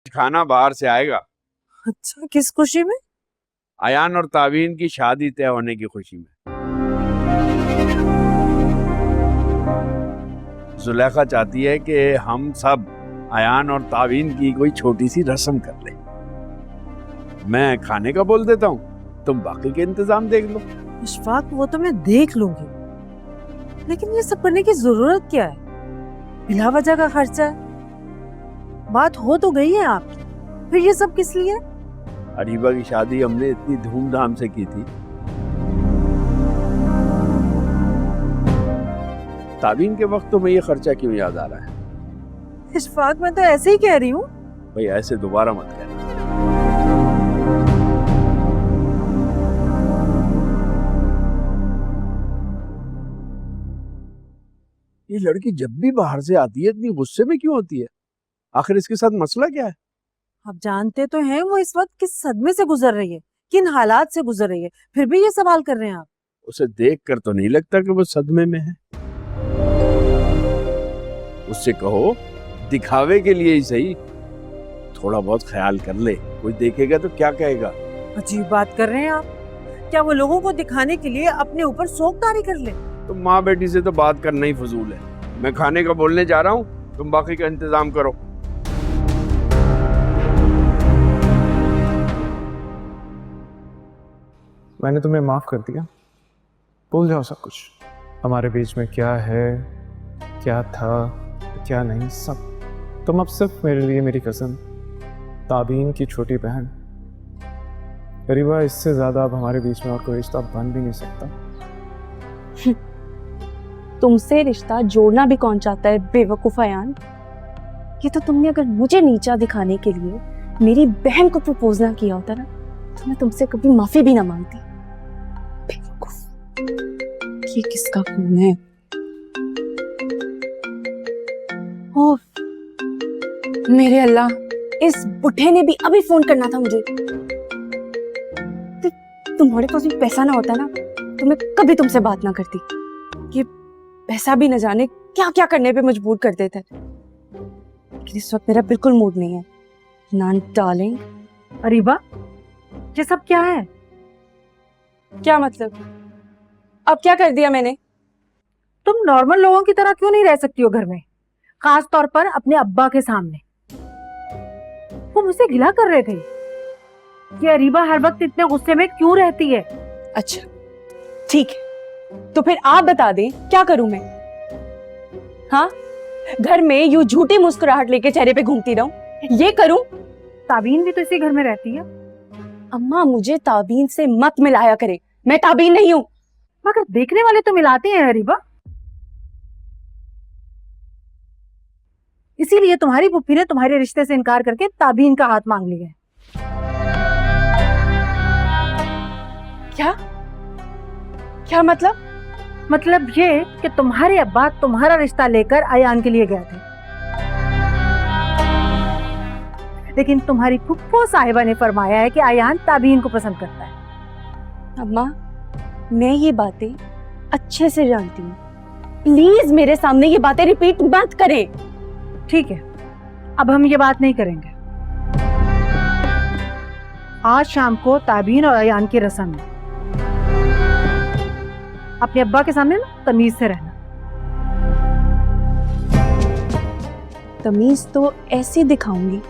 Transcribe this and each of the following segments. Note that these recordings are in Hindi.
खाना बाहर से आएगा। अच्छा, किस खुशी में? अयान और तावीन की शादी तय होने की खुशी में। जुलेखा चाहती है कि हम सब अयान और तावीन की कोई छोटी सी रस्म कर ले। मैं खाने का बोल देता हूँ, तुम बाकी के इंतजाम देख लो। इशफाक, वो तो मैं देख लूंगी, लेकिन ये सब करने की जरूरत क्या है? बिला वजह का खर्चा है। बात हो तो गई है आपकी, फिर ये सब किस लिए? अरीबा की शादी हमने इतनी धूमधाम से की थी, तावीन के वक्त तुम्हें ये खर्चा क्यों याद आ रहा है? इशफाक, मैं तो ऐसे ही कह रही हूँ। भाई ऐसे दोबारा मत कहना। ये लड़की जब भी बाहर से आती है इतनी गुस्से में क्यों होती है? आखिर इसके साथ मसला क्या है? आप जानते तो हैं वो इस वक्त किस सदमे से गुजर रही है, किन हालात से गुजर रही है, फिर भी ये सवाल कर रहे हैं आप। उसे देखकर तो नहीं लगता कि वो सदमे में है। उससे कहो दिखावे के लिए ही सही, थोड़ा बहुत ख्याल कर ले, कोई देखेगा तो क्या कहेगा? अजीब बात कर रहे हैं आप। क्या वो लोगों को दिखाने के लिए अपने ऊपर शौकदारी कर ले? तो माँ बेटी से तो बात करना ही फजूल है। मैं खाने का बोलने जा रहा हूँ, तुम बाकी का इंतजाम करो। मैंने तुम्हें माफ कर दिया, भूल जाओ सब कुछ। हमारे बीच में क्या है, क्या था, क्या नहीं, सब। तुम अब सिर्फ मेरे लिए मेरी कज़न ताबीन की छोटी बहन। गरीबा, इससे ज्यादा अब हमारे बीच में और कोई रिश्ता बन भी नहीं सकता। तुमसे रिश्ता जोड़ना भी कौन चाहता है बेवकूफ अयान? ये तो तुमने अगर मुझे नीचा दिखाने के लिए मेरी बहन को प्रपोज ना किया होता ना, तो मैं तुमसे कभी माफी भी ना मांगती। बेवकूफ। ये किसका फोन है? ओह मेरे अल्लाह, इस बुढ़े ने भी अभी फोन करना था मुझे। तुम्हारे पास भी पैसा ना होता ना तो मैं कभी तुमसे बात ना करती। ये पैसा भी न जाने क्या क्या करने पे मजबूर कर देता है। लेकिन इस वक्त मेरा बिल्कुल मूड नहीं है। नान डार्लिंग। अरीबा, ये सब क्या है? क्या मतलब? अब क्या कर दिया मैंने? तुम नॉर्मल लोगों की तरह क्यों नहीं रह सकती हो घर में, खास तौर पर अपने अब्बा के सामने? वो मुझसे गिला कर रहे थे कि अरीबा हर वक्त इतने गुस्से में क्यों रहती है। अच्छा ठीक है, तो फिर आप बता दें क्या करूं मैं? हाँ, घर में यूं झूठी मुस्कुराहट लेके चेहरे पे घूमती रहूं, ये करूं? ताबीन भी तो इसी घर में रहती है। अम्मा, मुझे ताबीन से मत मिलाया करे, मैं ताबीन नहीं हूं। मगर देखने वाले तो मिलाते हैं अरीबा। इसीलिए तुम्हारी फूफी ने तुम्हारे रिश्ते से इनकार करके ताबीन का हाथ मांग लिया है। क्या क्या मतलब? मतलब ये कि तुम्हारे अब्बा तुम्हारा रिश्ता लेकर अयान के लिए गए थे, लेकिन तुम्हारी फुफ्फो साहिबा ने फरमाया है कि अयान ताबीन को पसंद करता है। अम्मा, मैं ये बातें अच्छे से जानती हूँ, प्लीज मेरे सामने ये बातें रिपीट मत करें। ठीक है, अब हम ये बात नहीं करेंगे। आज शाम को ताबीन और अयान की रस्म है। अपने अब्बा के सामने ना तमीज से रहना। तमीज तो ऐसी दिखाऊंगी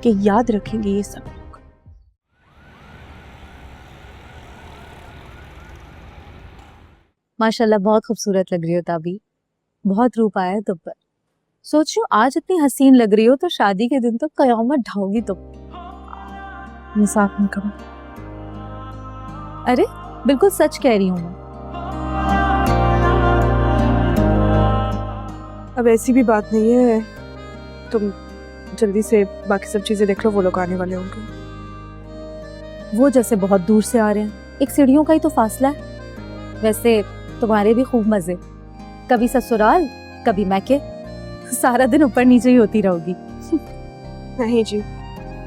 कि याद रखेंगे ये सब लोग। माशाल्लाह, बहुत खूबसूरत लग रही हो ताबी, बहुत रूप आया है तुम पर। सोच रही हूँ आज इतनी हसीन लग रही हो तो शादी के दिन तो कयामत ढाओगी तुम। इंसाफ नहीं करो। अरे बिल्कुल सच कह रही हूँ मैं। अब ऐसी भी बात नहीं है, तुम जल्दी से बाकी सब चीजें देख लो, वो लोग आने वाले होंगे। वो जैसे बहुत दूर से आ रहे हैं, एक सीढ़ियों का ही तो फासला है। वैसे तुम्हारे भी खूब मजे, कभी ससुराल कभी मैके, सारा दिन ऊपर नीचे ही होती रहोगी। नहीं जी,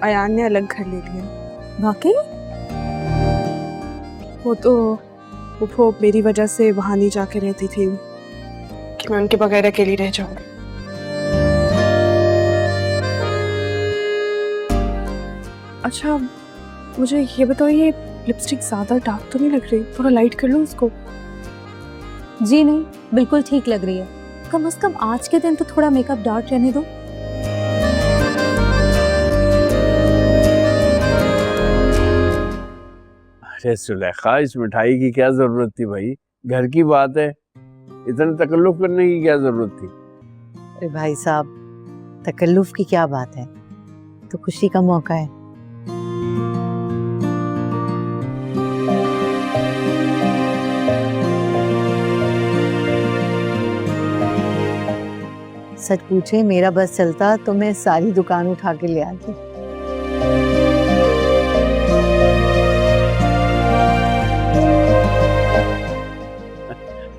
अयान ने अलग घर ले लिया। वाकई? वो तो वो मेरी वजह से वहां नहीं जाके रहती थी कि मैं उनके बगैर अकेली रह जाऊंगी। अच्छा मुझे ये बताओ, ये लिपस्टिक ज्यादा डार्क तो नहीं लग रही? थोड़ा लाइट कर लो उसको। जी नहीं, बिल्कुल ठीक लग रही है। कम से कम आज के दिन तो थोड़ा मेकअप डार्क रहने दो। अरे सुलेखा, इस मिठाई की क्या जरूरत थी भाई? घर की बात है, इतना तकल्लुफ करने की क्या जरूरत थी? अरे भाई साहब, तकल्लुफ की क्या बात है, तो खुशी का मौका है। सच पूछे, मेरा बस चलता तो मैं सारी दुकान उठा के ले आती।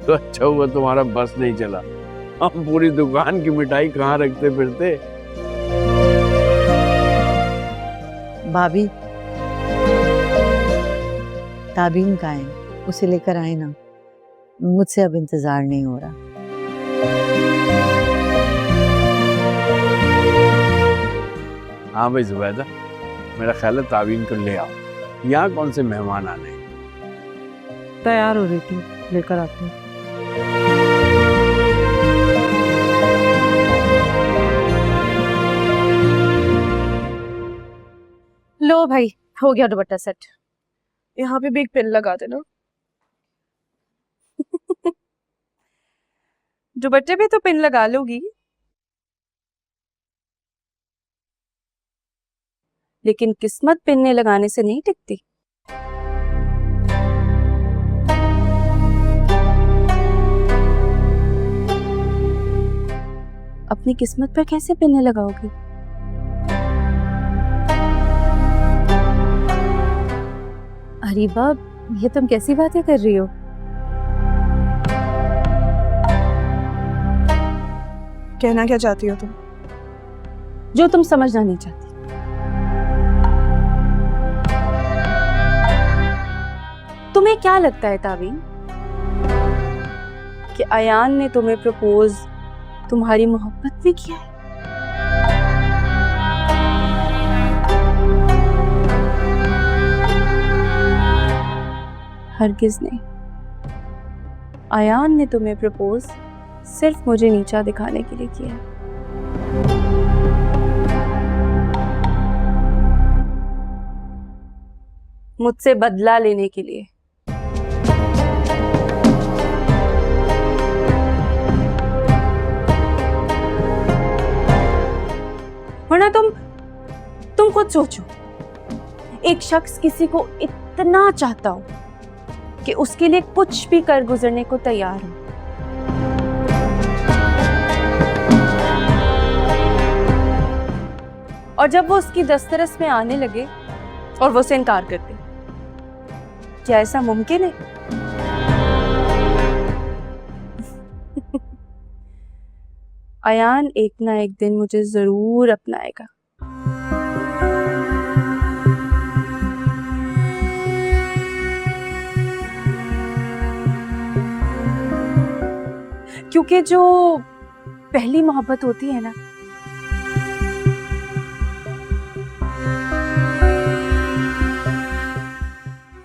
तो अच्छा हुआ तुम्हारा बस नहीं चला, हम पूरी दुकान की मिठाई कहाँ रखते फिरते। भाभी, ताबीन कहाँ है? उसे लेकर आए ना, मुझसे अब इंतजार नहीं हो रहा। हाँ भाई जुबैदा, मेरा ख्याल है ताबीन को ले आओ। यहाँ कौन से मेहमान आने? तैयार हो रही थी, लेकर आती हूँ। लो भाई, हो गया दुपट्टा सेट। यहाँ पे भी एक पिन लगा देना। दुपट्टे पे तो पिन लगा लोगी, लेकिन किस्मत पिन लगाने से नहीं टिकती। अपनी किस्मत पर कैसे पिन लगाओगी? अरीबा, ये तुम कैसी बातें कर रही हो? कहना क्या चाहती हो तुम? जो तुम समझना नहीं चाहती। तुम्हें क्या लगता है ताबीन कि अयान ने तुम्हें प्रपोज तुम्हारी मोहब्बत भी किया है? हरगिज नहीं। अयान ने तुम्हें प्रपोज सिर्फ मुझे नीचा दिखाने के लिए किया है। मुझसे बदला लेने के लिए। वरना तुम खुद सोचो, एक शख्स किसी को इतना चाहता हो कि उसके लिए कुछ भी कर गुजरने को तैयार हो, और जब वो उसकी दस्तरस में आने लगे और वो उसे इनकार कर दे, क्या ऐसा मुमकिन है? अयान एक ना एक दिन मुझे जरूर अपनाएगा। क्योंकि जो पहली मोहब्बत होती है ना,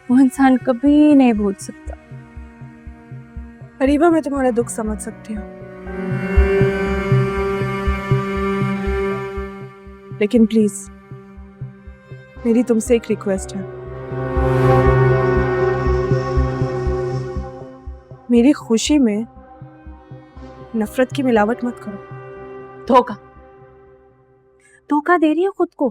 वो इंसान कभी नहीं भूल सकता। अरीबा, मैं तुम्हारा दुख समझ सकती हूँ, लेकिन प्लीज मेरी तुमसे एक रिक्वेस्ट है। मेरी खुशी में नफरत की मिलावट मत करो। धोखा दे रही है खुद को।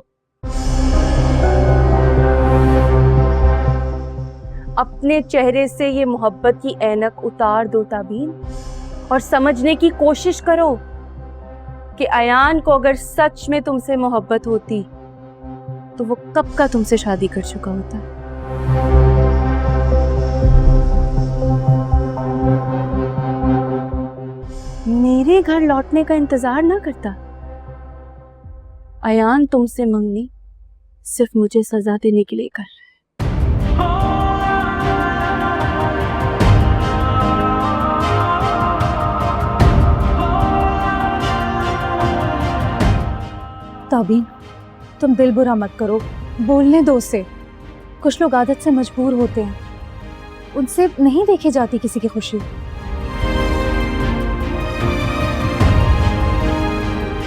अपने चेहरे से ये मोहब्बत की ऐनक उतार दो ताबीन, और समझने की कोशिश करो कि अयान को अगर सच में तुमसे मोहब्बत होती तो वो कब का तुमसे शादी कर चुका होता। मेरे घर लौटने का इंतजार ना करता। अयान तुमसे मंगनी सिर्फ मुझे सजा देने के लिए कर रहा है। ताबीन, तुम दिल बुरा मत करो। बोलने दो उसे। कुछ लोग आदत से मजबूर होते हैं, उनसे नहीं देखी जाती किसी की खुशी।